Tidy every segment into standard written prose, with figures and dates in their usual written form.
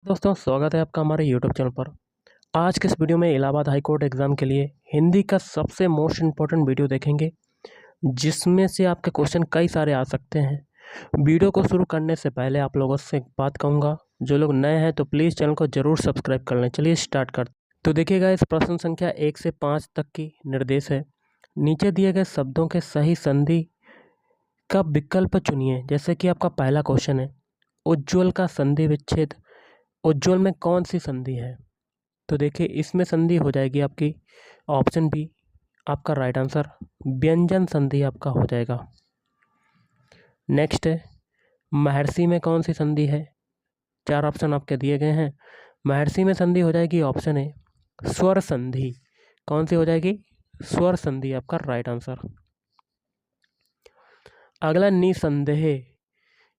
दोस्तों स्वागत है आपका हमारे यूट्यूब चैनल पर। आज के इस वीडियो में इलाहाबाद हाई कोर्ट एग्ज़ाम के लिए हिंदी का सबसे मोस्ट इम्पोर्टेंट वीडियो देखेंगे, जिसमें से आपके क्वेश्चन कई सारे आ सकते हैं। वीडियो को शुरू करने से पहले आप लोगों से एक बात कहूँगा, जो लोग नए हैं तो प्लीज़ चैनल को ज़रूर सब्सक्राइब कर लें। चलिए स्टार्ट करते। तो देखिएगा, इस प्रश्न संख्या 1 से 5 तक की निर्देश है। नीचे दिए गए शब्दों के सही संधि का विकल्प चुनिए। जैसे कि आपका पहला क्वेश्चन है, उज्ज्वल का संधि विच्छेद। उज्ज्वल में कौन सी संधि है? तो देखिए, इसमें संधि हो जाएगी आपकी ऑप्शन बी, आपका राइट आंसर व्यंजन संधि आपका हो जाएगा। नेक्स्ट है, महर्षि में कौन सी संधि है? 4 ऑप्शन आपके दिए गए हैं। महर्षि में संधि हो जाएगी ऑप्शन ए स्वर संधि। कौन सी हो जाएगी? स्वर संधि आपका राइट आंसर। अगला निसंदेह,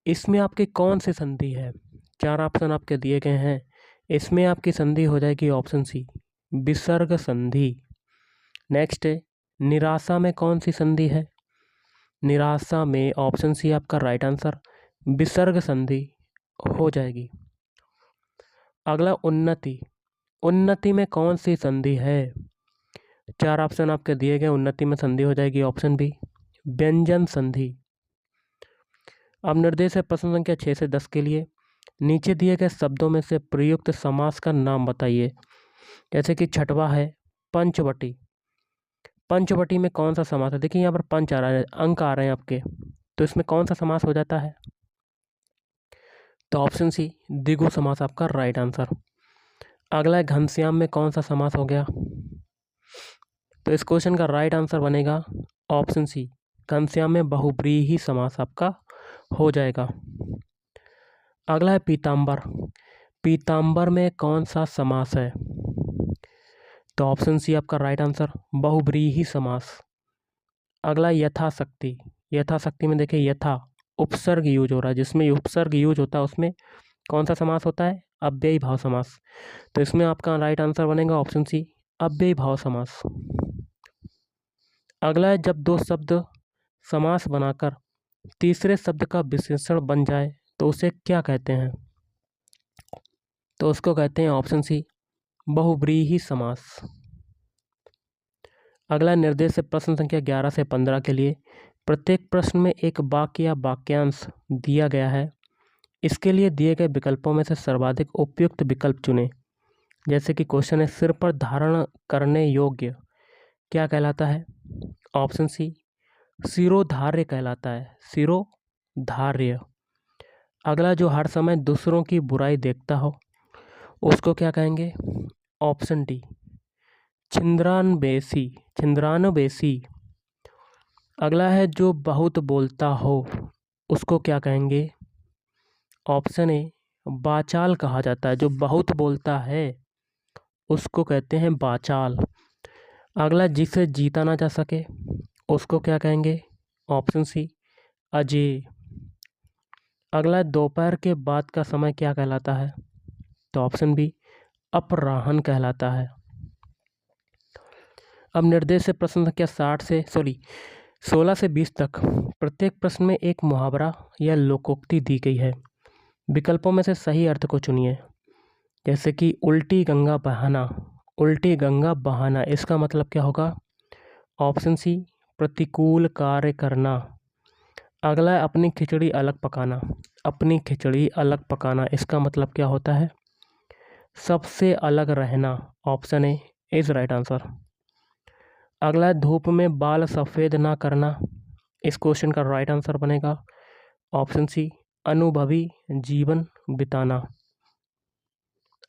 इसमें आपकी कौन सी संधि है? 4 ऑप्शन आपके दिए गए हैं। इसमें आपकी संधि हो जाएगी ऑप्शन सी विसर्ग संधि। नेक्स्ट है, निराशा में कौन सी संधि है? निराशा में ऑप्शन सी आपका राइट आंसर विसर्ग संधि हो जाएगी। अगला उन्नति, उन्नति में कौन सी संधि है? 4 ऑप्शन आपके दिए गए। उन्नति में संधि हो जाएगी ऑप्शन बी व्यंजन संधि। अब निर्देश है प्रश्न संख्या 6 से 10 के लिए। नीचे दिए गए शब्दों में से प्रयुक्त समास का नाम बताइए। जैसे कि छठवा है पंचवटी। पंचवटी में कौन सा समास है? देखिए यहाँ पर पंच आ रहा है, अंक आ रहे हैं आपके, तो इसमें कौन सा समास हो जाता है? तो ऑप्शन सी द्विगु समास आपका राइट आंसर। अगला है घनश्याम में कौन सा समास हो गया? तो इस क्वेश्चन का राइट आंसर बनेगा ऑप्शन सी घनश्याम में बहुव्रीहि समास आपका हो जाएगा। अगला है पीताम्बर। पीताम्बर में कौन सा समास है? तो ऑप्शन सी आपका राइट आंसर बहुव्रीहि समास। अगला यथाशक्ति। यथाशक्ति में देखिए यथा उपसर्ग यूज हो रहा है, जिसमें उपसर्ग यूज होता है उसमें कौन सा समास होता है? अव्ययी भाव समास। तो इसमें आपका राइट आंसर बनेगा ऑप्शन सी अव्ययी भाव समास। अगला है जब दो शब्द समास बनाकर तीसरे शब्द का विशेषण बन जाए तो उसे क्या कहते हैं? तो उसको कहते हैं ऑप्शन सी बहुव्रीहि समास। अगला निर्देश है प्रश्न संख्या 11 से 15 के लिए। प्रत्येक प्रश्न में एक वाक्य या वाक्यांश दिया गया है। इसके लिए दिए गए विकल्पों में से सर्वाधिक उपयुक्त विकल्प चुनें। जैसे कि क्वेश्चन है, सिर पर धारण करने योग्य क्या कहलाता है? ऑप्शन सी शिरोधार्य कहलाता है, शिरोधार्य। अगला, जो हर समय दूसरों की बुराई देखता हो उसको क्या कहेंगे? ऑप्शन डी छिंद्रानबेसी, छिंद्रानबेसी। अगला है, जो बहुत बोलता हो उसको क्या कहेंगे? ऑप्शन ए वाचाल कहा जाता है। जो बहुत बोलता है उसको कहते हैं वाचाल। अगला, जिसे जीता ना जा सके उसको क्या कहेंगे? ऑप्शन सी अजेय। अगला, दोपहर के बाद का समय क्या कहलाता है? तो ऑप्शन बी अपराह्न कहलाता है। अब निर्देश से प्रश्न संख्या 16 से 20 तक। प्रत्येक प्रश्न में एक मुहावरा या लोकोक्ति दी गई है। विकल्पों में से सही अर्थ को चुनिए। जैसे कि उल्टी गंगा बहाना। उल्टी गंगा बहाना इसका मतलब क्या होगा? ऑप्शन सी प्रतिकूल कार्य करना। अगला है अपनी खिचड़ी अलग पकाना। अपनी खिचड़ी अलग पकाना इसका मतलब क्या होता है? सबसे अलग रहना। Option A is right answer. अगला है धूप में बाल सफ़ेद ना करना। इस क्वेश्चन का राइट आंसर बनेगा ऑप्शन सी अनुभवी जीवन बिताना।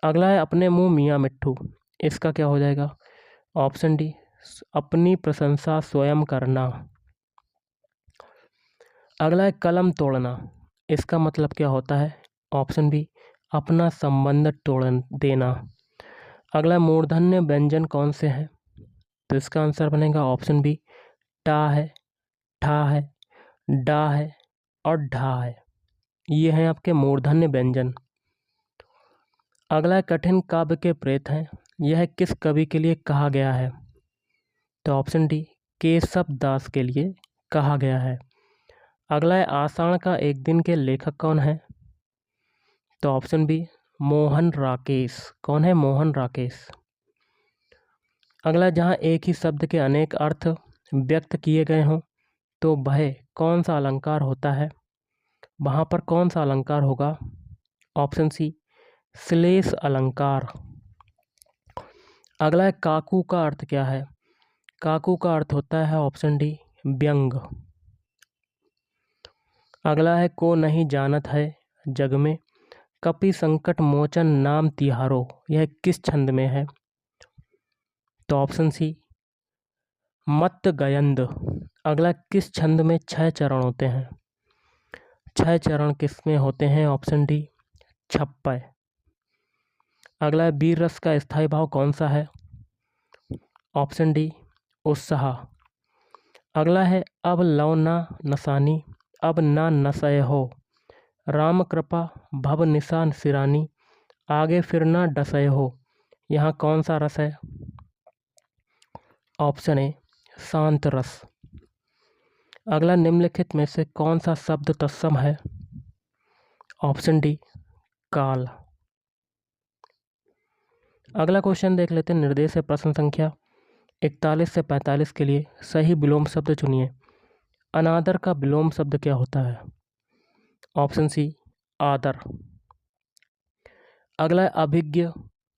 अगला है अपने मुंह मियाँ मिट्ठू। इसका क्या हो जाएगा? ऑप्शन डी अपनी प्रशंसा स्वयं करना। अगला है कलम तोड़ना। इसका मतलब क्या होता है? ऑप्शन बी अपना संबंध तोड़ देना। अगला, मूर्धन्य व्यंजन कौन से हैं? तो इसका आंसर बनेगा ऑप्शन बी टा है, ठा है, डा है और ढा है। ये हैं आपके मूर्धन्य व्यंजन। अगला, कठिन काव्य के प्रेत हैं। यह किस कवि के लिए कहा गया है? तो ऑप्शन डी केशव दास के लिए कहा गया है। अगला है आषाढ़ का एक दिन के लेखक कौन है? तो ऑप्शन बी मोहन राकेश। कौन है? मोहन राकेश। अगला, जहाँ एक ही शब्द के अनेक अर्थ व्यक्त किए गए हों तो वह कौन सा अलंकार होता है? वहाँ पर कौन सा अलंकार होगा? ऑप्शन सी, श्लेष अलंकार। अगला है, काकू का अर्थ क्या है? काकू का अर्थ होता है ऑप्शन डी, व्यंग। अगला है, को नहीं जानत है जग में, कपि संकट मोचन नाम तिहारो। यह किस छंद में है? तो ऑप्शन सी, मत गयंद। अगला, किस छंद में 6 चरण होते हैं? 6 चरण किस में होते हैं? ऑप्शन डी, छप्पय। अगला है, वीर रस का स्थायी भाव कौन सा है? ऑप्शन डी, उत्साह। अगला है, अब लव ना नसानी, अब ना नसय हो, राम कृपा भव निशान सिरानी, आगे फिर ना डसय हो। यहाँ कौन सा रस है? ऑप्शन ए, शांत रस। अगला, निम्नलिखित में से कौन सा शब्द तत्सम है? ऑप्शन डी, काल। अगला क्वेश्चन देख लेते हैं। निर्देश है प्रश्न संख्या 41 से 45 के लिए सही विलोम शब्द चुनिए। अनादर का विलोम शब्द क्या होता है? ऑप्शन सी, आदर। अगला है, अभिज्ञ।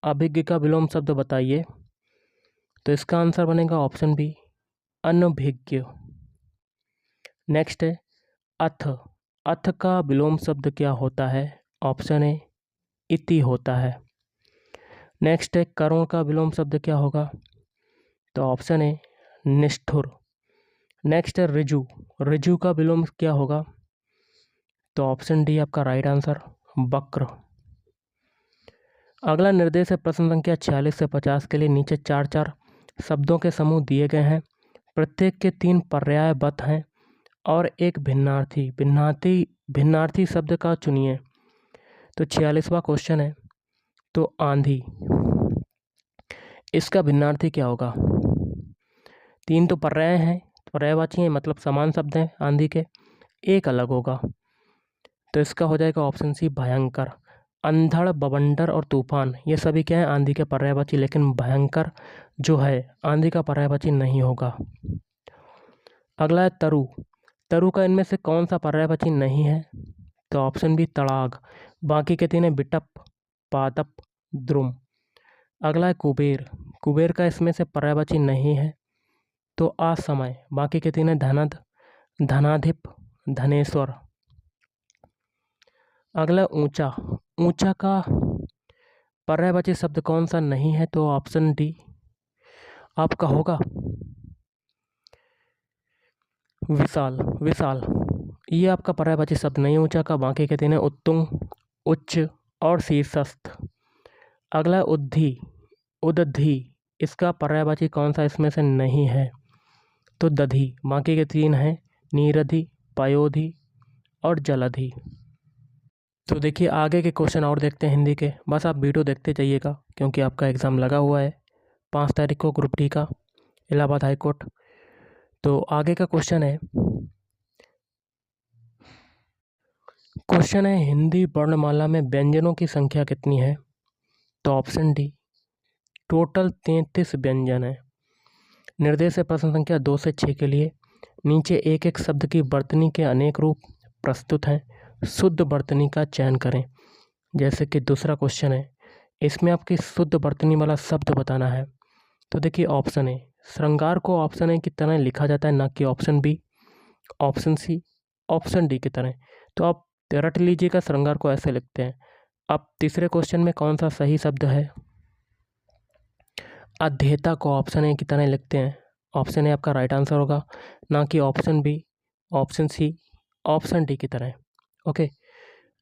अभिज्ञ का विलोम शब्द बताइए। तो इसका आंसर बनेगा ऑप्शन बी, अनभिज्ञ। नेक्स्ट है, अथ। अथ का विलोम शब्द क्या होता है? ऑप्शन ए, इति होता है। नेक्स्ट है, करुण का विलोम शब्द क्या होगा? तो ऑप्शन ए, निष्ठुर। नेक्स्ट है, ऋजु। ऋजु का विलोम क्या होगा? तो ऑप्शन डी आपका राइट आंसर, वक्र। अगला निर्देश है प्रश्न संख्या 46 से 50 के लिए नीचे 4 शब्दों के समूह दिए गए हैं। प्रत्येक के 3 पर्यायबद्ध हैं और एक भिन्नार्थी। भिन्नार्थी शब्द का चुनिए। तो 46वां क्वेश्चन है, तो आंधी, इसका भिन्नार्थी क्या होगा? 3 तो पर्याय हैं, पर्यायवाची हैं, मतलब समान शब्द हैं आंधी के, एक अलग होगा। तो इसका हो जाएगा ऑप्शन सी, भयंकर। अंधड़, बवंडर और तूफान ये सभी क्या है? आंधी के पर्यायवाची, लेकिन भयंकर जो है आंधी का पर्यायवाची नहीं होगा। अगला है, तरु। तरु का इनमें से कौन सा पर्यायवाची नहीं है? तो ऑप्शन बी, तड़ाग। बाकी के 3 है, बिटप, पादप, द्रुम। अगला है, कुबेर। कुबेर का इसमें से पर्यायवाची नहीं है, तो असमय। बाकी के 3 है, धनद, धनाधिप, धनेश्वर। अगला, ऊंचा। ऊंचा का पर्यायवाची शब्द कौन सा नहीं है? तो ऑप्शन डी आपका होगा, विशाल। विशाल ये आपका पर्यायवाची शब्द नहीं है ऊंचा का। बाकी के 3 है, उत्तुंग, उच्च और शीर्षस्थ। अगला, उद्धि। उदधि, इसका पर्यायवाची कौन सा इसमें से नहीं है? तो दधि। बाकी के 3 हैं, नीरधि, पयोधि और जलधि। तो देखिए आगे के क्वेश्चन और देखते हैं हिंदी के। बस आप वीडियो देखते जाइएगा क्योंकि आपका एग्ज़ाम लगा हुआ है 5 तारीख को, ग्रुप डी का, इलाहाबाद हाई कोर्ट। तो आगे का क्वेश्चन है, हिंदी वर्णमाला में व्यंजनों की संख्या कितनी है? तो ऑप्शन डी, टोटल 33 व्यंजन है। निर्देश है प्रश्न संख्या 2 से 6 के लिए नीचे एक एक शब्द की वर्तनी के अनेक रूप प्रस्तुत हैं, शुद्ध वर्तनी का चयन करें। जैसे कि दूसरा क्वेश्चन है, इसमें आपकी शुद्ध वर्तनी वाला शब्द बताना है। तो देखिए ऑप्शन ए, श्रृंगार को ऑप्शन ए की तरह लिखा जाता है, ना कि option B, option C, option D की तरह। तो आप रट लीजिएगा, श्रृंगार को ऐसे लिखते हैं। अब तीसरे क्वेश्चन में कौन सा सही शब्द है? अध्येता को ऑप्शन ए की तरह लिखते हैं। ऑप्शन ए आपका राइट आंसर होगा, ना कि option B, option C, option D की तरह। ओके,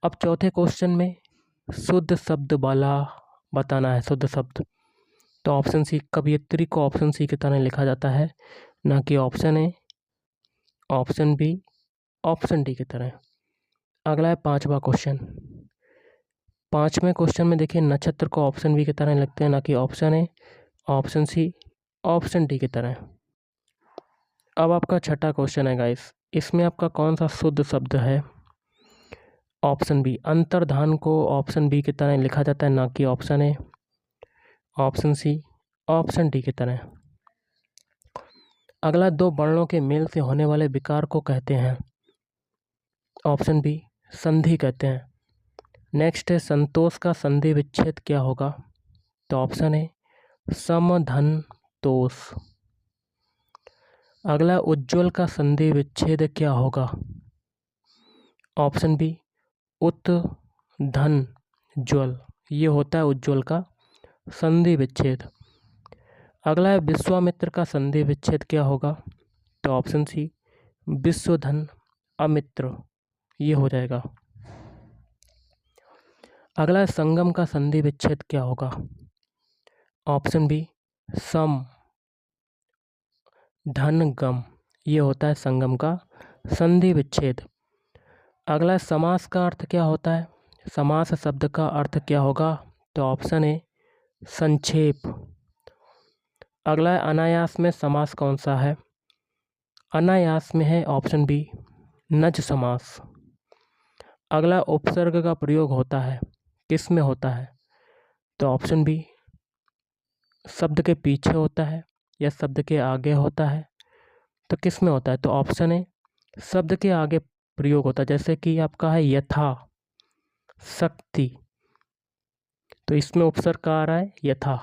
अब चौथे क्वेश्चन में शुद्ध शब्द वाला बताना है, शुद्ध शब्द। तो ऑप्शन सी, कवियत्री को ऑप्शन सी की तरह लिखा जाता है, ना कि option A, option B, option D की तरह। अगला है 5वां क्वेश्चन। 5वें क्वेश्चन में देखिए नक्षत्र को ऑप्शन बी की तरह लिखते हैं, ना कि option A, option C, option D की तरह। अब आपका छठा क्वेश्चन है गाइस, इसमें आपका कौन सा शुद्ध शब्द है? ऑप्शन बी, अंतर्धान को ऑप्शन बी की तरह लिखा जाता है, ना कि option A, option C, option D की तरह। अगला, दो वर्णों के मेल से होने वाले विकार को कहते हैं। ऑप्शन बी, संधि कहते हैं। नेक्स्ट है, संतोष का संधि विच्छेद क्या होगा? तो ऑप्शन ए, समधनतोष। अगला, उज्ज्वल का संधि विच्छेद क्या होगा? ऑप्शन बी, उत धन ज्वल। ये होता है उज्ज्वल का संधि विच्छेद। अगला है, विश्वामित्र का संधि विच्छेद क्या होगा? तो ऑप्शन सी, विश्वधन अमित्र। ये हो जाएगा। अगला है, संगम का संधि विच्छेद क्या होगा? ऑप्शन बी, सम धन गम। ये होता है संगम का संधि विच्छेद। अगला, समास का अर्थ क्या होता है? समास शब्द का अर्थ क्या होगा? तो ऑप्शन ए, संक्षेप। अगला है, अनायास में समास कौन सा है? अनायास में है ऑप्शन बी, नज समास। अगला, उपसर्ग का प्रयोग होता है, किस में होता है? तो ऑप्शन बी, शब्द के पीछे होता है या शब्द के आगे होता है? तो किस में होता है? तो ऑप्शन ए, शब्द के आगे प्रयोग होता है। जैसे कि आपका है यथा शक्ति, तो इसमें उपसर्ग का आ रहा है यथा।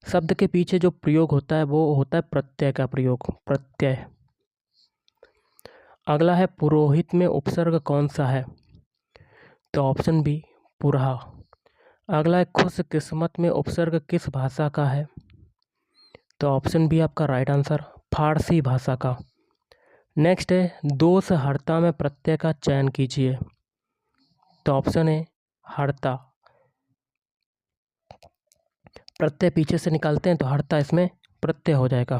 शब्द के पीछे जो प्रयोग होता है वो होता है प्रत्यय का प्रयोग, प्रत्यय। अगला है, पुरोहित में उपसर्ग कौन सा है? तो ऑप्शन बी, पुरहा। अगला है, खुश किस्मत में उपसर्ग किस भाषा का है? तो ऑप्शन बी आपका राइट आंसर, फारसी भाषा का। नेक्स्ट है, दोष हर्ता में प्रत्यय का चयन कीजिए। तो ऑप्शन है हर्ता। प्रत्यय पीछे से निकालते हैं तो हर्ता इसमें प्रत्यय हो जाएगा।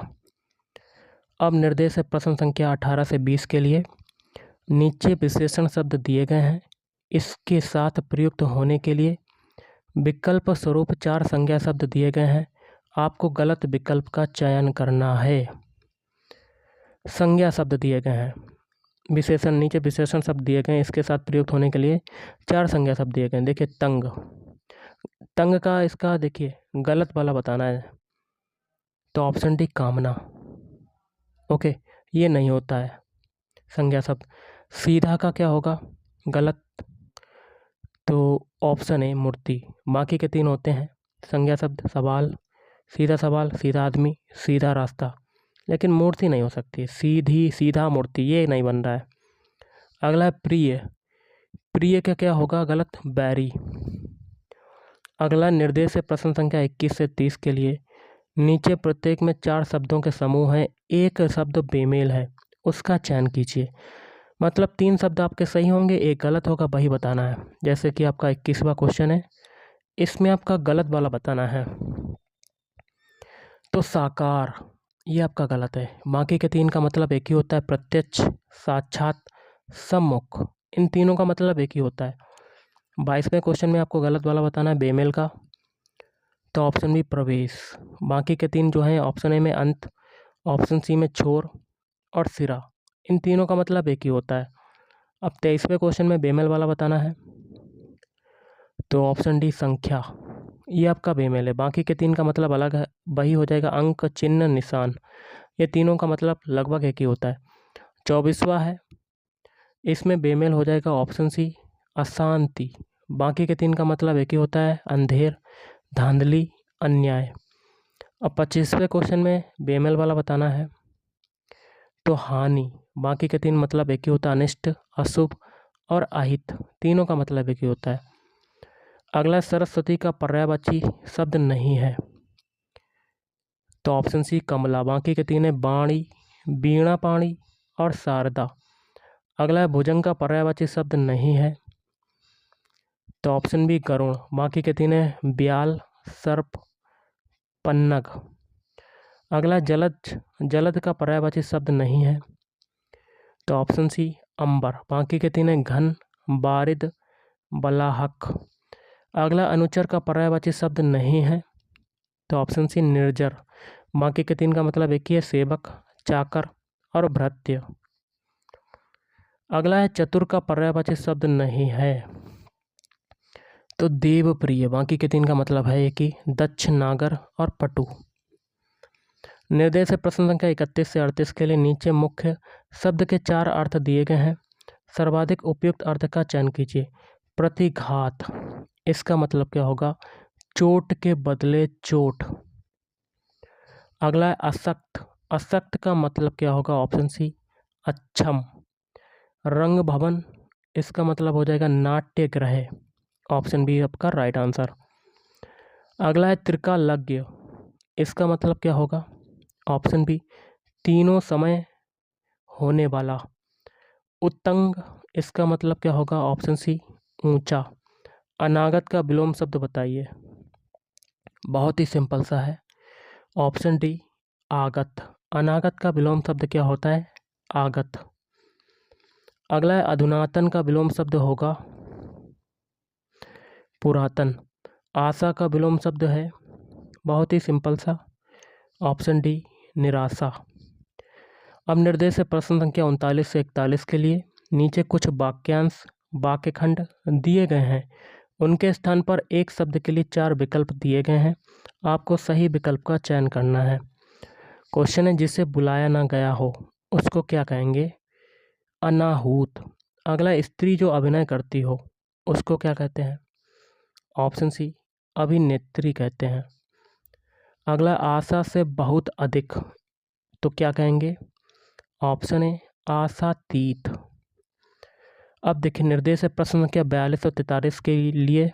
अब निर्देश है प्रश्न संख्या 18 से 20 के लिए। नीचे विशेषण शब्द दिए गए हैं, इसके साथ प्रयुक्त होने के लिए विकल्प स्वरूप 4 संज्ञा शब्द दिए गए हैं। आपको गलत विकल्प का चयन करना है। संज्ञा शब्द दिए गए हैं, विशेषण, नीचे विशेषण शब्द दिए गए हैं, इसके साथ प्रयुक्त होने के लिए 4 संज्ञा शब्द दिए गए हैं। देखिए, तंग, तंग का इसका देखिए गलत वाला बताना है। तो ऑप्शन डी, कामना। ओके, ये नहीं होता है संज्ञा शब्द। सीधा का क्या होगा? गलत। तो ऑप्शन ए, मूर्ति। बाकी के 3 होते हैं संज्ञा शब्द, सवाल, सीधा आदमी, सीधा रास्ता। लेकिन मूर्ति नहीं हो सकती, सीधी सीधा मूर्ति, ये नहीं बन रहा है। अगला है, प्रिय। प्रिय का क्या होगा? गलत, बैरी। अगला, निर्देश है प्रश्न संख्या 21 से 30 के लिए। नीचे प्रत्येक में 4 शब्दों के समूह हैं, एक शब्द बेमेल है, उसका चयन कीजिए। मतलब 3 शब्द आपके सही होंगे, एक गलत होगा, वही बताना है। जैसे कि आपका 21वां क्वेश्चन है, इसमें आपका गलत वाला बताना है। तो साकार, ये आपका गलत है। बाकी के 3 का मतलब एक ही होता है, प्रत्यक्ष, साक्षात, सम्मुख। इन तीनों का मतलब एक ही होता है। 22वें क्वेश्चन में आपको गलत वाला बताना है, बेमेल का। तो ऑप्शन बी, प्रवेश। बाकी के 3 जो हैं, ऑप्शन ए में अंत, ऑप्शन सी में छोर और सिरा। इन तीनों का मतलब एक ही होता है। अब 23वें क्वेश्चन में बेमेल वाला बताना है। तो ऑप्शन डी, संख्या, ये आपका बेमेल है। बाकी के 3 का मतलब अलग है, वही हो जाएगा अंक, चिन्ह, निशान। ये तीनों का मतलब लगभग एक ही होता है। 24वां है, इसमें बेमेल हो जाएगा ऑप्शन सी, अशांति। बाकी के 3 का मतलब एक ही होता है, अंधेर, धांधली, अन्याय। अब 25वें क्वेश्चन में बेमेल वाला बताना है। तो हानि। बाकी के 3 मतलब एक ही होता है, अनिष्ट, अशुभ और अहित। तीनों का मतलब एक ही होता है। अगला, सरस्वती का पर्यायवाची शब्द नहीं है। तो ऑप्शन सी, कमला। बाकी के 3 है, बाणी, वीणा पाणी और शारदा। अगला है, भुजंग का पर्यायवाची शब्द नहीं है। तो ऑप्शन बी, गरुण। बाकी के 3 है, ब्याल, सर्प, पन्नग। अगला, जलद का पर्यायवाची शब्द नहीं है। तो ऑप्शन सी, अंबर। बाकी के 3 है, घन, बारिद, बलाहक। अगला, अनुचर का पर्यायवाची शब्द नहीं है। तो ऑप्शन सी, निर्जर। बाकी के 3 का मतलब एक ही है, सेवक, चाकर और भृत्य। अगला है चतुर का पर्यायवाची शब्द नहीं है, तो देवप्रिय। बाकी के तीन का मतलब है एक ही, दक्ष, नागर और पटु। निर्देश है प्रश्न संख्या 31 से 38 के लिए नीचे मुख्य शब्द के 4 अर्थ दिए गए हैं। सर्वाधिक उपयुक्त अर्थ का चयन कीजिए। प्रतिघात, इसका मतलब क्या होगा? चोट के बदले चोट। अगला है अशक्त, अशक्त का मतलब क्या होगा? ऑप्शन सी, अक्षम। रंग भवन, इसका मतलब हो जाएगा नाट्यगृह। ऑप्शन बी आपका राइट आंसर। अगला है त्रिकालज्ञ, इसका मतलब क्या होगा? ऑप्शन बी, तीनों समय होने वाला। उत्तंग, इसका मतलब क्या होगा? ऑप्शन सी, ऊंचा। अनागत का विलोम शब्द बताइए। बहुत ही सिंपल सा है, ऑप्शन डी, आगत। अनागत का विलोम शब्द क्या होता है? आगत। अगला है अधुनातन का विलोम शब्द होगा पुरातन। आशा का विलोम शब्द है बहुत ही सिंपल सा, ऑप्शन डी, निराशा। अब निर्देश है प्रश्न संख्या 39 से 41 के लिए नीचे कुछ वाक्यांश वाक्यखंड दिए गए हैं। उनके स्थान पर एक शब्द के लिए 4 विकल्प दिए गए हैं। आपको सही विकल्प का चयन करना है। क्वेश्चन है जिसे बुलाया ना गया हो उसको क्या कहेंगे? अनाहूत। अगला स्त्री जो अभिनय करती हो उसको क्या कहते हैं? ऑप्शन सी, अभिनेत्री कहते हैं। अगला आशा से बहुत अधिक, तो क्या कहेंगे? ऑप्शन ए, आशातीत। अब देखिए निर्देश है प्रश्न संख्या 42 और 43 के लिए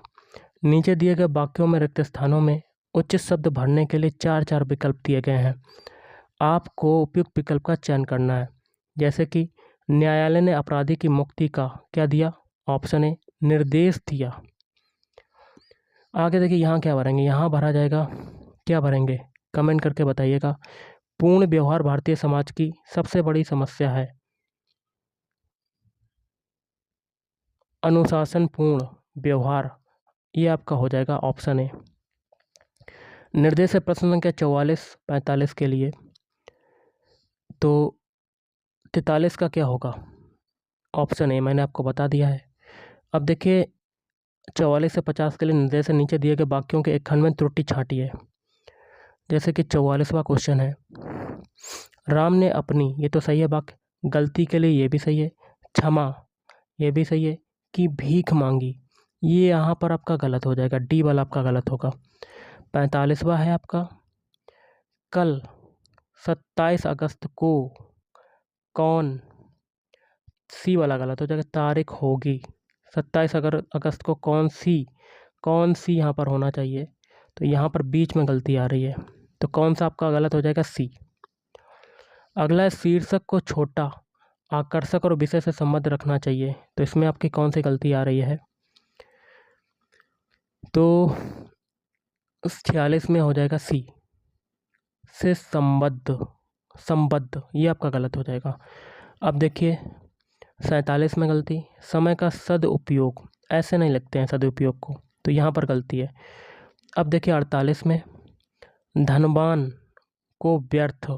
नीचे दिए गए वाक्यों में रिक्त स्थानों में उचित शब्द भरने के लिए 4 विकल्प दिए गए हैं। आपको उपयुक्त विकल्प का चयन करना है। जैसे कि न्यायालय ने अपराधी की मुक्ति का क्या दिया? ऑप्शन ए, निर्देश दिया। आगे देखिए यहाँ क्या भरेंगे? यहाँ भरा जाएगा, क्या भरेंगे? कमेंट करके बताइएगा। पूर्ण व्यवहार भारतीय समाज की सबसे बड़ी समस्या है। अनुशासनपूर्ण व्यवहार, ये आपका हो जाएगा ऑप्शन ए। निर्देश है प्रश्न संख्या 44-45 के लिए, तो 43 का क्या होगा? ऑप्शन ए मैंने आपको बता दिया है। अब देखिए 44 से 50 के लिए निर्देश है नीचे दिए गए वाक्यों के एक खंड में त्रुटि छांटिए। जैसे कि 44वां क्वेश्चन है, राम ने अपनी, ये तो सही है वाक्य, गलती के लिए ये भी सही है, क्षमा ये भी सही है, कि भीख मांगी, ये यहाँ पर आपका गलत हो जाएगा, डी वाला आपका गलत होगा। 45वां है आपका, कल 27 अगस्त को कौन, सी वाला गलत हो जाएगा, तारीख होगी। 27 अगस्त को कौन सी यहाँ पर होना चाहिए, तो यहाँ पर बीच में गलती आ रही है, तो कौन सा आपका गलत हो जाएगा? सी। अगला है शीर्षक को छोटा, आकर्षक और विषय से संबंध रखना चाहिए, तो इसमें आपकी कौन सी गलती आ रही है? तो 46 में हो जाएगा सी, से संबद्ध, ये आपका गलत हो जाएगा। अब देखिए 47 में गलती, समय का सदुपयोग, ऐसे नहीं लिखते हैं सदुपयोग को, तो यहाँ पर गलती है। अब देखिए 48 में धनवान को व्यर्थ,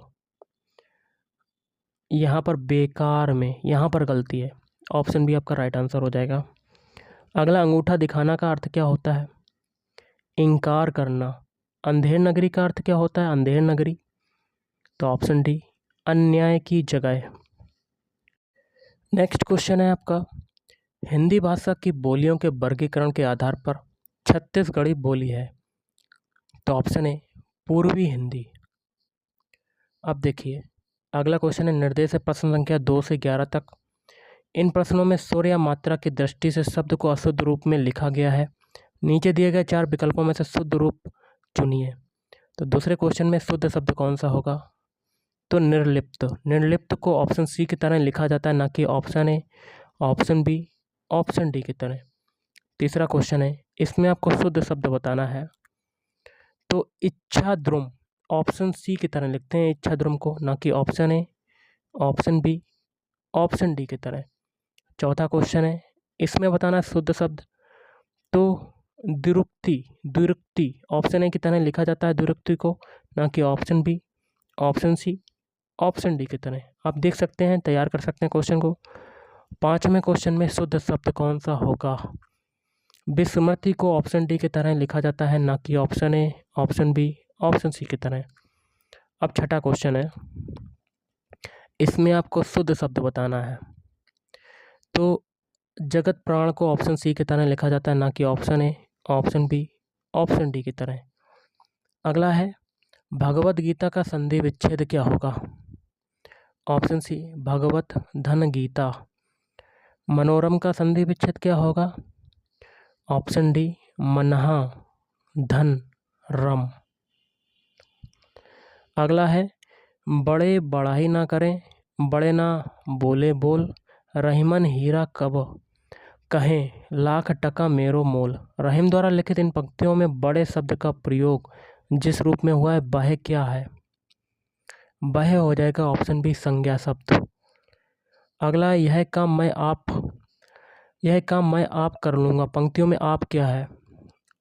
यहाँ पर बेकार में, यहाँ पर गलती है, ऑप्शन बी आपका राइट आंसर हो जाएगा। अगला अंगूठा दिखाना का अर्थ क्या होता है? इनकार करना। अंधेर नगरी का अर्थ क्या होता है? अंधेर नगरी, तो ऑप्शन डी, अन्याय की जगह। नेक्स्ट क्वेश्चन है आपका, हिंदी भाषा की बोलियों के वर्गीकरण के आधार पर छत्तीसगढ़ी बोली है, तो ऑप्शन ए, पूर्वी हिंदी। अब देखिए अगला क्वेश्चन है निर्देश है प्रश्न संख्या 2 से 11 तक। इन प्रश्नों में स्वर या मात्रा की दृष्टि से शब्द को अशुद्ध रूप में लिखा गया है। नीचे दिए गए 4 विकल्पों में से शुद्ध रूप चुनिए। तो दूसरे क्वेश्चन में शुद्ध शब्द कौन सा होगा? तो निर्लिप्त। निर्लिप्त को ऑप्शन सी की तरह लिखा जाता है, ना कि option A, option B, option D की तरह। तीसरा क्वेश्चन है, इसमें आपको शुद्ध शब्द बताना है, तो इच्छा द्रुम, ऑप्शन सी की तरह लिखते हैं इच्छा द्रुम को, ना कि option A, option B, option D की तरह। चौथा क्वेश्चन है, इसमें बताना है शुद्ध शब्द, तो द्विरुक्ति ऑप्शन ए की तरह लिखा जाता है द्विरुक्ति को, ना कि option B, option C, option D की तरह। आप देख सकते हैं, तैयार कर सकते हैं क्वेश्चन को। 5वें क्वेश्चन में शुद्ध शब्द कौन सा होगा? विस्मृति को ऑप्शन डी की तरह लिखा जाता है, ना कि option A, option B, option C की तरह। अब 6ठा क्वेश्चन है, इसमें आपको शुद्ध शब्द बताना है। तो जगत प्राण को ऑप्शन सी की तरह लिखा जाता है, ना कि option A, option B, option D की तरह। अगला है, भगवत गीता का संधि विच्छेद क्या होगा? ऑप्शन सी भगवत धन गीता। मनोरम का संधि विच्छेद क्या होगा? ऑप्शन डी मनहा धन रम। अगला है, बड़े बड़ाई ना करें, बड़े ना बोले बोल, रहीमन हीरा कब कहें, लाख टका मेरो मोल। रहीम द्वारा लिखित इन पंक्तियों में बड़े शब्द का प्रयोग जिस रूप में हुआ है वह क्या है? वह हो जाएगा ऑप्शन बी संज्ञा शब्द। अगला, यह काम मैं आप कर लूँगा। पंक्तियों में आप क्या है?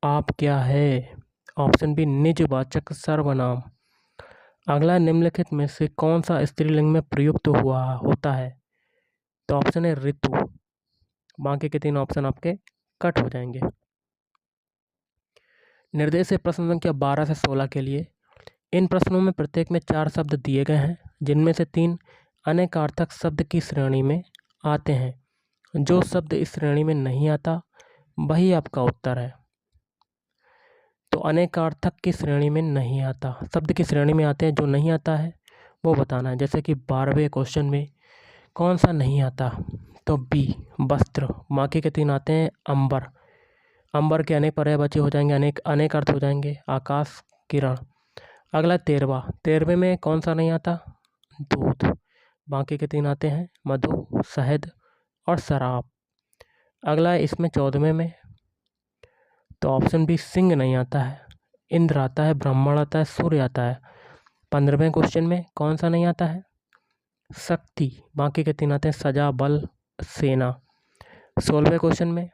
आप क्या है? ऑप्शन बी निजवाचक सर्वनाम। अगला, निम्नलिखित में से कौन सा स्त्रीलिंग में प्रयुक्त होता है? तो ऑप्शन है ऋतु। बाकी के 3 ऑप्शन आपके कट हो जाएंगे। निर्देश है प्रश्न संख्या 12 से 16 के लिए। इन प्रश्नों में प्रत्येक में 4 शब्द दिए गए हैं, जिनमें से 3 अनेकार्थक शब्द की श्रेणी में आते हैं। जो शब्द इस श्रेणी में नहीं आता वही आपका उत्तर है। तो अनेकार्थक की श्रेणी में नहीं आता, शब्द की श्रेणी में आते हैं, जो नहीं आता है वो बताना है। जैसे कि 12वें क्वेश्चन में कौन सा नहीं आता? तो बी वस्त्र। बाकी के 3 आते हैं अंबर। अंबर के अनेक पर्यायवाची हो जाएंगे, अनेक अर्थ हो जाएंगे, आकाश, किरण। अगला 13वें में कौन सा नहीं आता? दूध। बाकी के 3 आते हैं मधु, शहद और शराब। अगला इसमें 14वें में, तो ऑप्शन बी सिंह नहीं आता है, इंद्र आता है, ब्राह्मण आता है, सूर्य आता है। 15वें क्वेश्चन में कौन सा नहीं आता है? शक्ति। बाकी के 3 आते हैं सजा, बल, सेना। 16वें क्वेश्चन में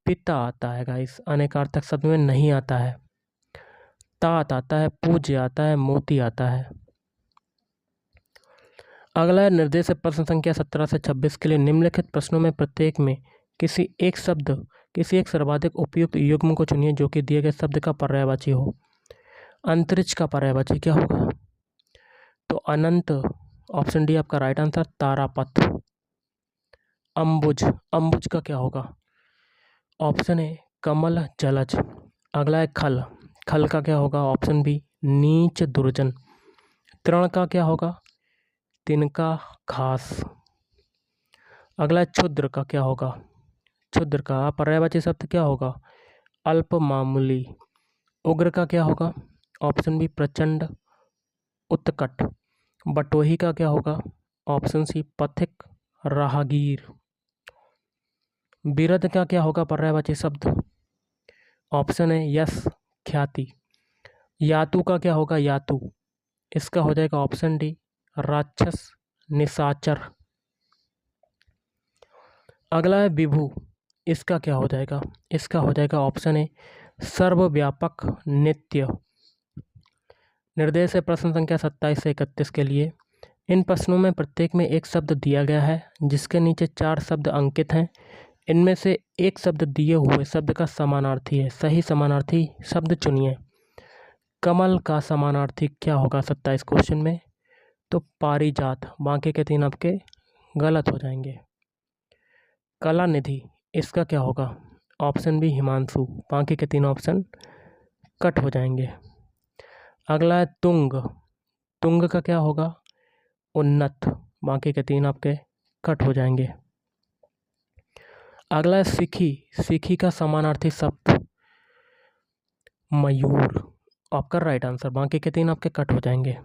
पिता आता है गाइस, अनेकार्थक शब्द में नहीं आता है। तात आता है, पूज्य आता है, मोती आता है। अगला है निर्देश प्रश्न संख्या 17 से 26 के लिए। निम्नलिखित प्रश्नों में प्रत्येक में किसी एक सर्वाधिक उपयुक्त युग्म को चुनिए जो कि दिए गए शब्द का पर्यायवाची हो। अंतरिक्ष का पर्यायवाची क्या होगा? तो अनंत। ऑप्शन डी आपका राइट आंसर। तारापथ। अंबुज का क्या होगा? ऑप्शन ए कमल जलज। अगला है खल का क्या होगा? ऑप्शन बी नीच दुर्जन। तृण का क्या होगा? तिनका घास। अगला क्षुद्र का क्या होगा? क्षुद्र का पर्यायवाची शब्द क्या होगा? अल्प मामूली। उग्र का क्या होगा? ऑप्शन बी प्रचंड उत्कट। बटोही का क्या होगा? ऑप्शन सी पथिक राहगीर। बिरध का क्या होगा पर्यायवाची शब्द? ऑप्शन है यश ख्याति। यातु का क्या होगा? यातु। इसका हो जाएगा ऑप्शन डी राक्षस निशाचर। अगला है विभु। इसका क्या हो जाएगा? इसका हो जाएगा ऑप्शन ए सर्वव्यापक नित्य। निर्देश है प्रश्न संख्या 27 से 31 के लिए। इन प्रश्नों में प्रत्येक में एक शब्द दिया गया है जिसके नीचे 4 शब्द अंकित हैं। इनमें से एक शब्द दिए हुए शब्द का समानार्थी है। सही समानार्थी शब्द चुनिए। कमल का समानार्थी क्या होगा 27 क्वेश्चन में? तो पारिजात। बाकी के 3 आपके गलत हो जाएंगे। कलानिधि, इसका क्या होगा? Option B Himanshu. बाकी के 3 ऑप्शन कट हो जाएंगे। अगला है तुंग का क्या होगा? उन्नत। बाकी के 3 आपके कट हो जाएंगे। अगला है सीखी का समानार्थी शब्द मयूर। आपका राइट आंसर। बाकी के 3 आपके कट हो जाएंगे।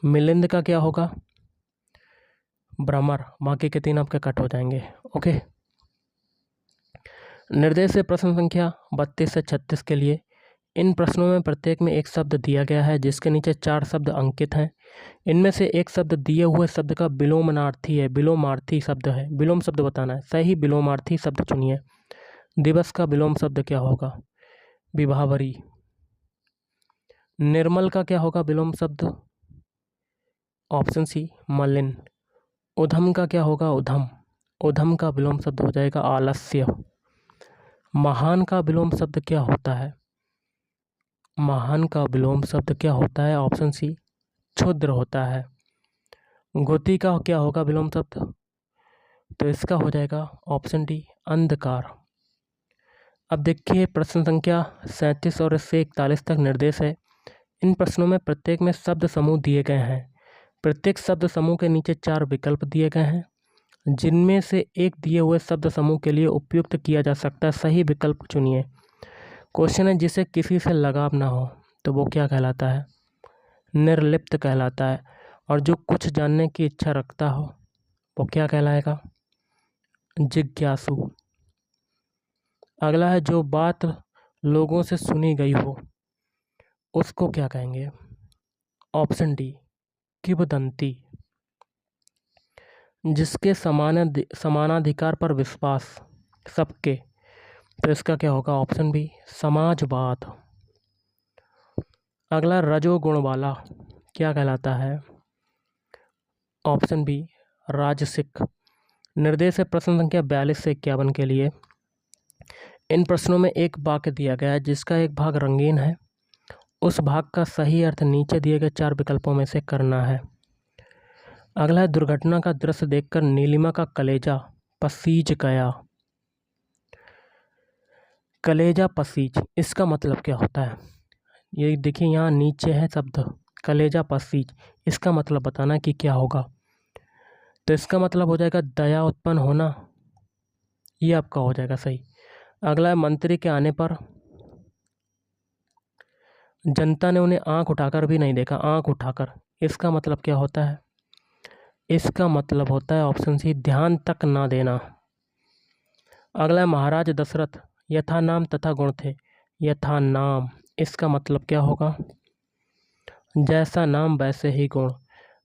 मिलिंद का क्या होगा? भ्रमर। बाकी के 3 आपके कट हो जाएंगे। ओके। निर्देश है प्रश्न संख्या 32 से 36 के लिए। इन प्रश्नों में प्रत्येक में एक शब्द दिया गया है जिसके नीचे 4 शब्द अंकित हैं। इनमें से एक शब्द दिए हुए शब्द का विलोमार्थी है, विलोमार्थी शब्द है। विलोम शब्द बताना है। सही विलोमार्थी शब्द चुनिए। दिवस का विलोम शब्द क्या होगा? विभावरी। निर्मल का क्या होगा विलोम शब्द? ऑप्शन सी मलिन। उधम का क्या होगा? उधम। उधम का विलोम शब्द हो जाएगा आलस्य। महान का विलोम शब्द क्या होता है? महान का विलोम शब्द क्या होता है? ऑप्शन सी क्षुद्र होता है। गोती का क्या होगा विलोम शब्द? तो इसका हो जाएगा ऑप्शन डी अंधकार। अब देखिए प्रश्न संख्या 37 और इससे 41 तक निर्देश है। इन प्रश्नों में प्रत्येक में शब्द समूह दिए गए हैं। प्रत्येक शब्द समूह के नीचे 4 विकल्प दिए गए हैं, जिनमें से एक दिए हुए शब्द समूह के लिए उपयुक्त किया जा सकता है। सही विकल्प चुनिए। क्वेश्चन है जिसे किसी से लगाव ना हो तो वो क्या कहलाता है? निर्लिप्त कहलाता है। और जो कुछ जानने की इच्छा रखता हो वो क्या कहलाएगा? जिज्ञासु। अगला है जो बात लोगों से सुनी गई हो उसको क्या कहेंगे? ऑप्शन डी किंवदंती। जिसके समानाधिकार पर विश्वास सबके, तो इसका क्या होगा? ऑप्शन बी समाजवाद। अगला रजोगुण वाला क्या कहलाता है? ऑप्शन बी राजसिक। निर्देश है प्रश्न संख्या 42 से 51 के लिए। इन प्रश्नों में एक वाक्य दिया गया है जिसका एक भाग रंगीन है। उस भाग का सही अर्थ नीचे दिए गए 4 विकल्पों में से करना है। अगला है दुर्घटना का दृश्य देखकर नीलिमा का कलेजा पसीज गया। कलेजा पसीज, इसका मतलब क्या होता है? ये देखिए यहाँ नीचे है शब्द कलेजा पसीज, इसका मतलब बताना कि क्या होगा। तो इसका मतलब हो जाएगा दया उत्पन्न होना, ये आपका हो जाएगा सही। अगला है मंत्री के आने पर जनता ने उन्हें आंख उठाकर भी नहीं देखा। आंख उठाकर, इसका मतलब क्या होता है? इसका मतलब होता है ऑप्शन सी ध्यान तक ना देना। अगला है महाराज दशरथ यथा नाम तथा गुण थे। यथा नाम, इसका मतलब क्या होगा? जैसा नाम वैसे ही गुण।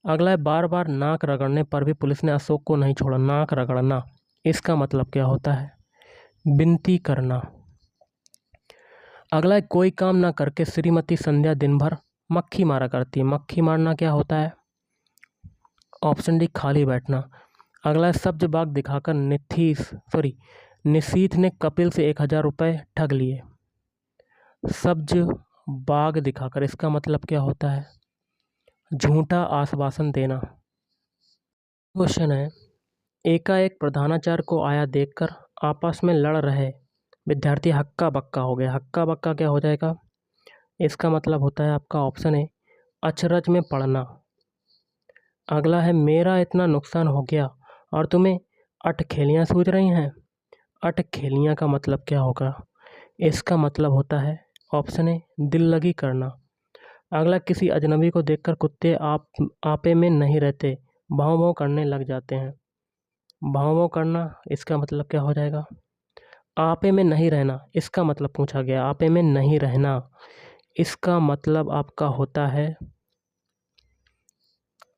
अगला है बार बार नाक रगड़ने पर भी पुलिस ने अशोक को नहीं छोड़ा। नाक रगड़ना, इसका मतलब क्या होता है? विनती करना। अगला है कोई काम ना करके श्रीमती संध्या दिन भर मक्खी मारा करती है। मक्खी मारना क्या होता है? ऑप्शन डी खाली बैठना। अगला है सब्ज बाग दिखाकर निशीथ ने कपिल से 1000 रुपये ठग लिए। सब्ज बाग दिखाकर, इसका मतलब क्या होता है? झूठा आश्वासन देना। क्वेश्चन है एकाएक प्रधानाचार्य को आया देखकर आपस में लड़ रहे विद्यार्थी हक्का बक्का हो गया। हक्का बक्का क्या हो जाएगा? इसका मतलब होता है आपका ऑप्शन है अचरज में पड़ना। अगला है मेरा इतना नुकसान हो गया और तुम्हें अटखेलियाँ सूझ रही हैं। अटखेलियाँ का मतलब क्या होगा? इसका मतलब होता है ऑप्शन है दिल लगी करना। अगला किसी अजनबी को देखकर कुत्ते आपे में नहीं रहते, भाव भाव करने लग जाते हैं। भाव भाव करना, इसका मतलब क्या हो जाएगा? आपे में नहीं रहना, इसका मतलब पूछा गया। आपे में नहीं रहना, इसका मतलब आपका होता है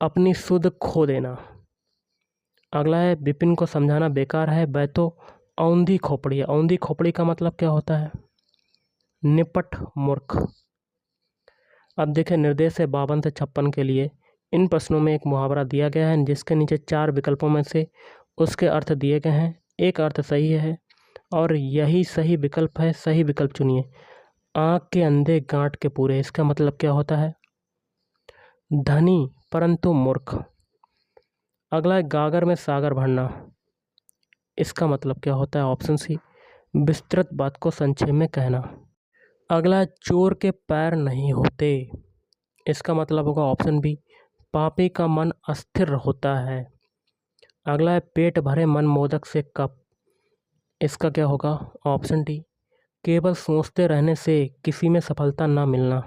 अपनी सुध खो देना। अगला है विपिन को समझाना बेकार है, वह तो औंधी खोपड़ी है। औंधी खोपड़ी का मतलब क्या होता है? निपट मूर्ख। अब देखें निर्देश है 52 से 56 के लिए। इन प्रश्नों में एक मुहावरा दिया गया है जिसके नीचे 4 विकल्पों में से उसके अर्थ दिए गए हैं। एक अर्थ सही है और यही सही विकल्प है। सही विकल्प चुनिए। आँख के अंधे गांठ के पूरे, इसका मतलब क्या होता है? धनी परंतु मूर्ख। अगला है गागर में सागर भरना, इसका मतलब क्या होता है? ऑप्शन सी विस्तृत बात को संक्षेप में कहना। अगला है चोर के पैर नहीं होते, इसका मतलब होगा ऑप्शन बी पापी का मन अस्थिर होता है। अगला है पेट भरे मन मोदक से कप, इसका क्या होगा? ऑप्शन डी केवल सोचते रहने से किसी में सफलता ना मिलना।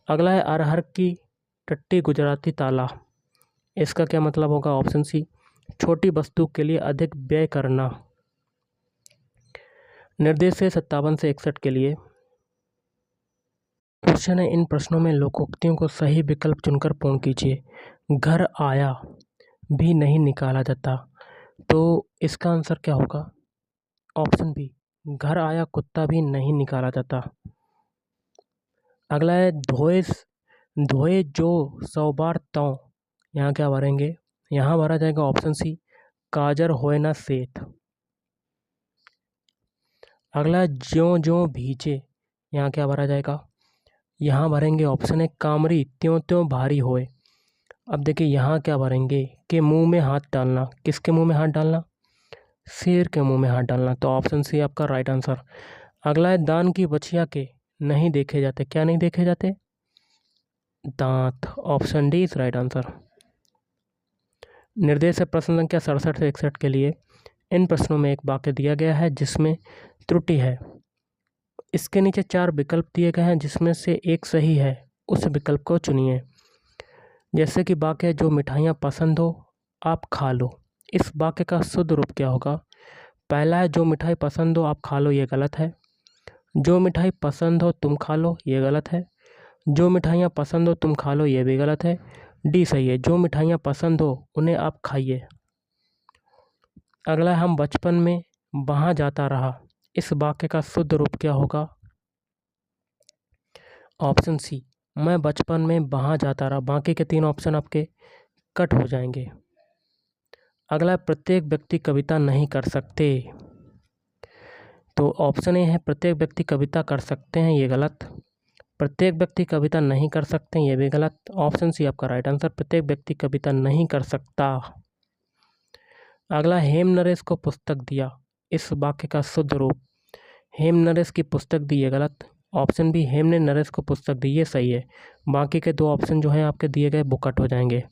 अगला है अरहर की टट्टी गुजराती ताला, इसका क्या मतलब होगा? ऑप्शन सी छोटी वस्तु के लिए अधिक व्यय करना। निर्देश है 57 से 61 के लिए। क्वेश्चन है इन प्रश्नों में लोकोक्तियों को सही विकल्प चुनकर पूर्ण कीजिए। घर आया भी नहीं निकाला जाता, तो इसका आंसर क्या होगा? ऑप्शन बी घर आया कुत्ता भी नहीं निकाला जाता। अगला है धोए जो 100 बार तौ, यहाँ क्या भरेंगे? यहाँ भरा जाएगा ऑप्शन सी काजर होए न सेठ। अगला ज्यों ज्यों भीजे, यहाँ क्या भरा जाएगा? यहाँ भरेंगे ऑप्शन है कामरी त्यों त्यों भारी होए। अब देखिए यहाँ क्या भरेंगे कि मुंह में हाथ डालना। किसके मुंह में हाथ डालना? शेर के मुंह में हाथ डालना। तो ऑप्शन सी आपका राइट आंसर। अगला है दान की बछिया के नहीं देखे जाते। क्या नहीं देखे जाते? दांत। Option D is right answer. निर्देश है प्रश्न संख्या 67 से 61 के लिए। इन प्रश्नों में एक वाक्य दिया गया है जिसमें त्रुटि है। इसके नीचे 4 विकल्प दिए गए हैं जिसमें से एक सही है, उस विकल्प को चुनिए। जैसे कि वाक्य है जो मिठाइयाँ पसंद हो आप खा लो। इस वाक्य का शुद्ध रूप क्या होगा? पहला है जो मिठाई पसंद हो आप खा लो, ये गलत है। जो मिठाई पसंद हो तुम खा लो, ये गलत है। जो मिठाइयाँ पसंद हो तुम खा लो, ये भी गलत है। डी सही है, जो मिठाइयाँ पसंद हो उन्हें आप खाइए। अगला हम बचपन में वहाँ जाता रहा। इस वाक्य का शुद्ध रूप क्या होगा? ऑप्शन सी, मैं बचपन में वहाँ जाता रहा। बाकी के 3 ऑप्शन आपके कट हो जाएंगे। अगला प्रत्येक व्यक्ति कविता नहीं कर सकते। तो ऑप्शन ए है प्रत्येक व्यक्ति कविता कर सकते हैं, ये गलत। प्रत्येक व्यक्ति कविता नहीं कर सकते, ये भी गलत। ऑप्शन सी आपका राइट आंसर, प्रत्येक व्यक्ति कविता नहीं कर सकता। अगला हेम नरेश को पुस्तक दिया। इस वाक्य का शुद्ध रूप, हेम नरेश की पुस्तक दी, ये गलत। ऑप्शन बी हेम ने नरेश को पुस्तक दी, ये सही है। बाकी के 2 ऑप्शन जो हैं आपके दिए गए वो कट हो जाएंगे।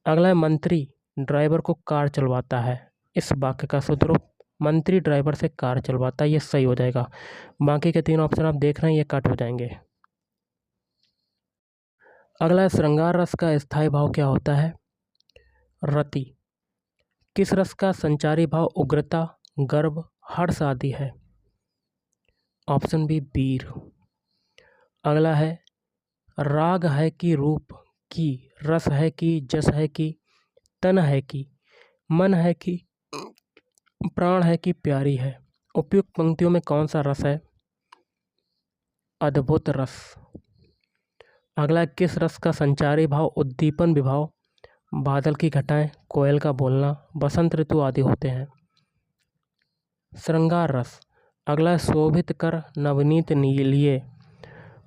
अगला मंत्री ड्राइवर को कार चलवाता है। इस वाक्य का शुद्ध रूप, मंत्री ड्राइवर से कार चलवाता है, ये सही हो जाएगा। बाकी के 3 ऑप्शन आप देख रहे हैं ये कट हो जाएंगे। अगला श्रृंगार रस का स्थायी भाव क्या होता है? रति। किस रस का संचारी भाव उग्रता, गर्व, हर्ष आदि है? ऑप्शन बी वीर। अगला है राग है कि रूप की, रस है कि जस है कि तन है कि मन है कि प्राण है कि प्यारी है? उपयुक्त पंक्तियों में कौन सा रस है? अद्भुत रस। अगला किस रस का संचारी भाव उद्दीपन विभाव, बादल की घटाएं, कोयल का बोलना, बसंत ऋतु आदि होते हैं? श्रृंगार रस। अगला शोभित कर नवनीत नीलिये,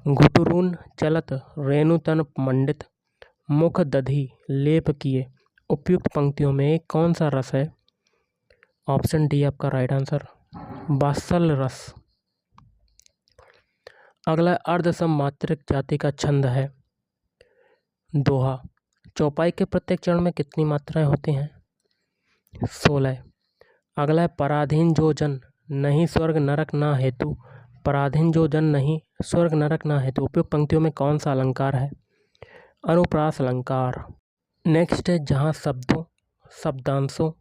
घुटुरून चलत रेणुतन मंडित, मुख दधी लेप किए। उपयुक्त पंक्तियों में कौन सा रस है? ऑप्शन डी आपका राइट आंसर, वात्सल रस। अगला अर्धसम मात्रिक जाति का छंद है दोहा। चौपाई के प्रत्येक चरण में कितनी मात्राएं होती हैं? 16। अगला है पराधीन जो जन नहीं स्वर्ग नरक ना हेतु, पराधीन जो जन नहीं स्वर्ग नरक ना हेतु। उपयुक्त पंक्तियों में कौन सा अलंकार है? अनुप्रास अलंकार। नेक्स्ट है जहाँ शब्दों, शब्दांशों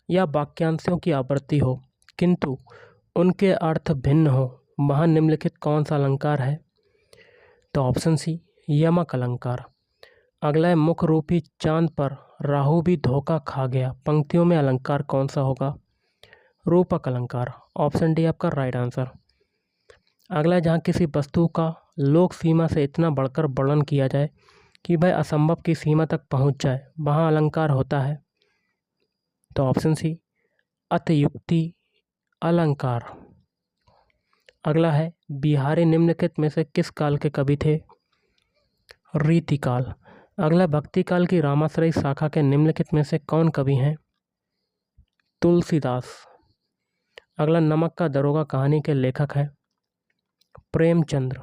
या वाक्यांशों की आवृत्ति हो किंतु उनके अर्थ भिन्न हो, वहाँ निम्नलिखित कौन सा अलंकार है? तो ऑप्शन सी यमक अलंकार। अगला है मुख रूपी चांद पर राहु भी धोखा खा गया। पंक्तियों में अलंकार कौन सा होगा? रूपक अलंकार। ऑप्शन डी आपका राइट आंसर। अगला है जहाँ किसी वस्तु का लोक सीमा से इतना बढ़कर वर्णन किया जाए कि वह असंभव की सीमा तक पहुँच जाए, वहाँ अलंकार होता है? तो ऑप्शन सी अतियुक्ति अलंकार। अगला है बिहारी निम्नलिखित में से किस काल के कवि थे? रीतिकाल। अगला भक्ति काल की रामाश्रयी शाखा के निम्नलिखित में से कौन कवि हैं? तुलसीदास। अगला नमक का दरोगा कहानी के लेखक हैं प्रेमचंद्र।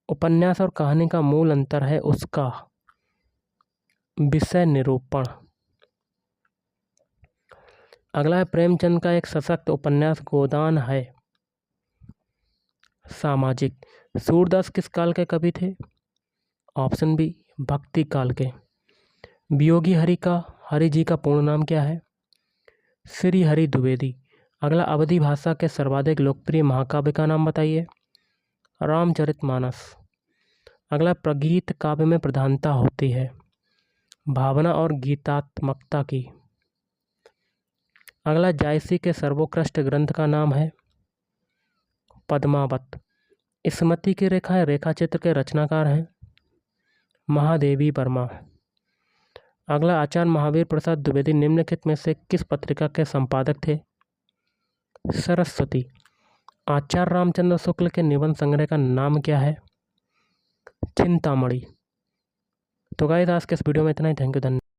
उपन्यास और कहानी का मूल अंतर है उसका विषय निरूपण। अगला है प्रेमचंद का एक सशक्त उपन्यास गोदान है सामाजिक। सूरदास किस काल के कवि थे? ऑप्शन बी भक्ति काल के। वियोगी हरि जी का पूर्ण नाम क्या है? श्री हरि द्विवेदी। अगला अवधी भाषा के सर्वाधिक लोकप्रिय महाकाव्य का नाम बताइए? रामचरितमानस। अगला प्रगीत काव्य में प्रधानता होती है भावना और गीतात्मकता की। अगला जायसी के सर्वोत्कृष्ट ग्रंथ का नाम है पद्मावत। स्मृति की रेखाएं रेखाचित्र के रचनाकार हैं महादेवी वर्मा। अगला, आचार्य महावीर प्रसाद द्विवेदी निम्नलिखित में से किस पत्रिका के संपादक थे? सरस्वती। आचार्य रामचंद्र शुक्ल के निबंध संग्रह का नाम क्या है? चिंतामणि। तो गाइस, आज के इस वीडियो में इतना ही। थैंक यू, धन्यवाद।